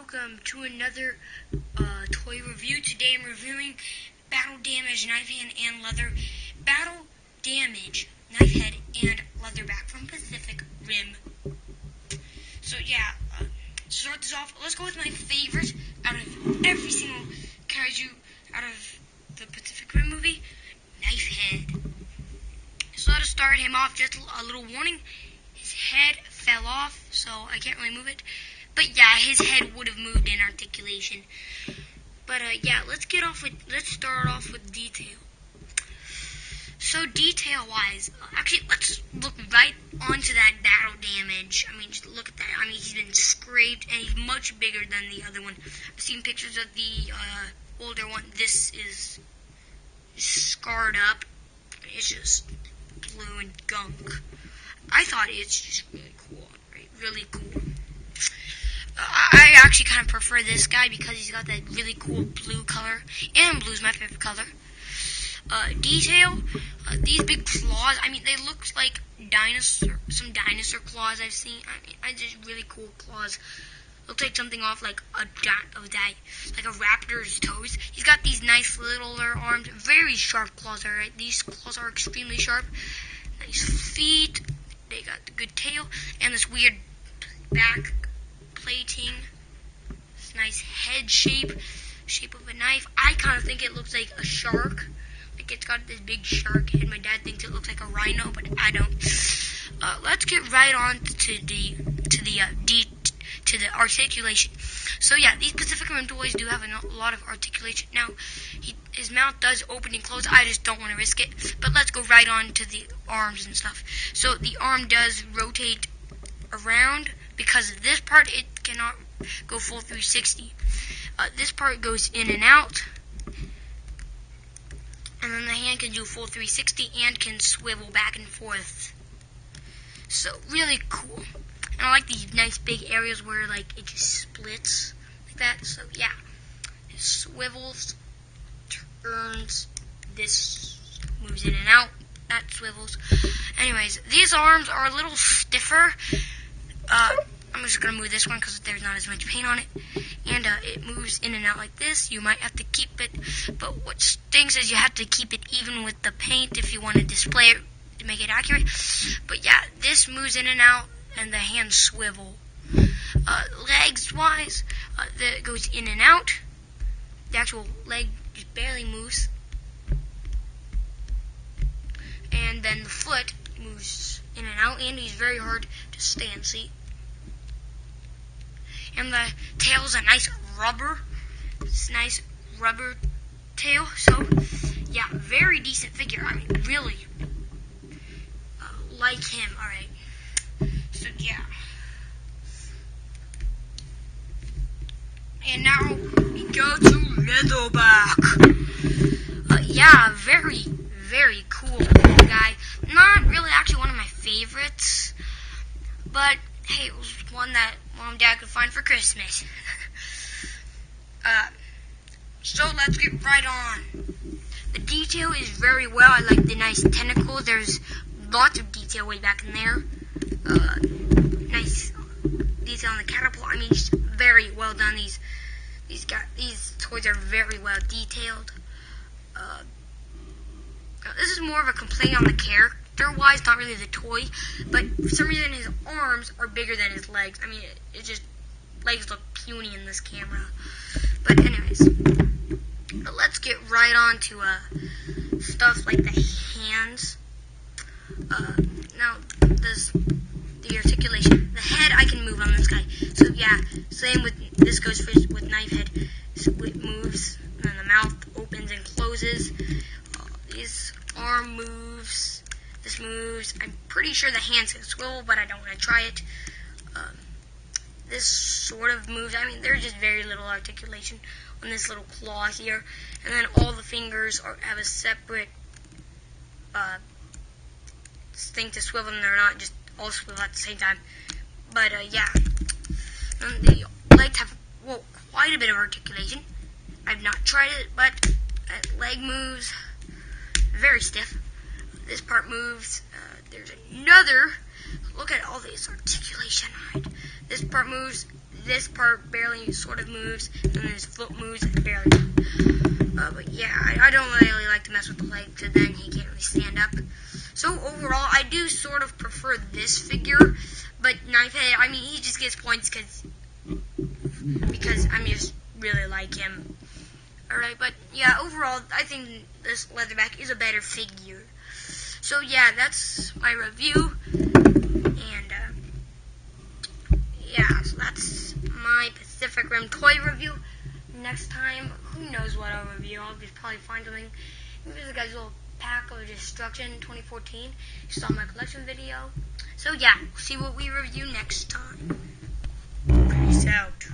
welcome to another toy review. Today I'm reviewing Battle Damage Knife Hand and Leather. Battle Damage Knife Head and Leatherback from Pacific Rim. So yeah, to start this off, let's go with my favorite out of every single kaiju out of the Pacific Rim movie, Knife Head. So to start him off, just a little warning, his head fell off, so I can't really move it. But yeah, his head would have moved in articulation. But yeah, let's start off with detail. So detail-wise, actually, let's look right onto that battle damage. I mean, just look at that. I mean, he's been scraped, and he's much bigger than the other one. I've seen pictures of the older one. This is scarred up. It's just blue and gunk. I thought it's just really cool, right? Really cool. I actually kind of prefer this guy because he's got that really cool blue color, and blue's my favorite color. Detail, these big claws, I mean, they look like some dinosaur claws I've seen. I mean, just really cool claws. Looks like something off like like a raptor's toes. He's got these nice littler arms, very sharp claws, alright? These claws are extremely sharp. Nice feet, they got the good tail, and this weird back plating, this nice head shape of a knife. I kind of think it looks like a shark. Like it's got this big shark head. My dad thinks it looks like a rhino, but I don't. Let's get right on to the articulation. So yeah, these Pacific Rim toys do have a lot of articulation. Now, his mouth does open and close. I just don't want to risk it. But let's go right on to the arms and stuff. So the arm does rotate around. Because of this part, it cannot go full 360. This part goes in and out. And then the hand can do full 360 and can swivel back and forth. So, really cool. And I like these nice big areas where, like, it just splits like that. So, yeah. It swivels, turns, this moves in and out, that swivels. Anyways, these arms are a little stiffer. I'm just going to move this one because there's not as much paint on it. And it moves in and out like this. You might have to keep it. But what stinks is you have to keep it even with the paint if you want to display it to make it accurate. But yeah, this moves in and out and the hands swivel. Legs-wise, that goes in and out. The actual leg just barely moves. And then the foot moves in and out. And he's very hard to stay and see. And the tail's a nice rubber. It's a nice rubber tail. So, yeah, very decent figure. I mean, really like him. Alright. So, yeah. And now we go to Leatherback. Yeah, very, very cool guy. Not really actually one of my favorites. But, hey, it was one that Mom and Dad could find for Christmas. So let's get right on. The detail is very well. I like the nice tentacles. There's lots of detail way back in there. Nice detail on the catapult. I mean, just very well done. These toys are very well detailed. This is more of a complaint on the character-wise, not really the toy, but for some reason his arms are bigger than his legs. I mean, it just, legs look puny in this camera. But anyways, let's get right on to stuff like the hands. Now, the articulation. The head I can move on this guy. So yeah, same with, this goes with Knife Head. So it moves, and the mouth opens and closes. This arm moves. This moves. I'm pretty sure the hands can swivel, but I don't want to try it. This sort of moves. I mean, there's just very little articulation on this little claw here. And then all the fingers have a separate thing to swivel, and they're not just all swivel at the same time. But, yeah. And the legs have, well, quite a bit of articulation. I've not tried it, but that leg moves. Very stiff. This part moves. There's another. Look at all this articulation. Right? This part moves. this part barely sort of moves, and then his foot moves and barely. But yeah, I don't really like to mess with the leg, because then he can't really stand up. So overall, I do sort of prefer this figure, but Knifehead, I mean, he just gets points because I just really like him. Alright, but yeah, overall, I think this Leatherback is a better figure. So yeah, that's my review, and yeah, so that's my Pacific Rim toy review. Next time, who knows what I'll review. I'll just probably find something. Maybe this guy's little Pack of Destruction 2014. You saw my collection video. So yeah, we'll see what we review next time. Peace out.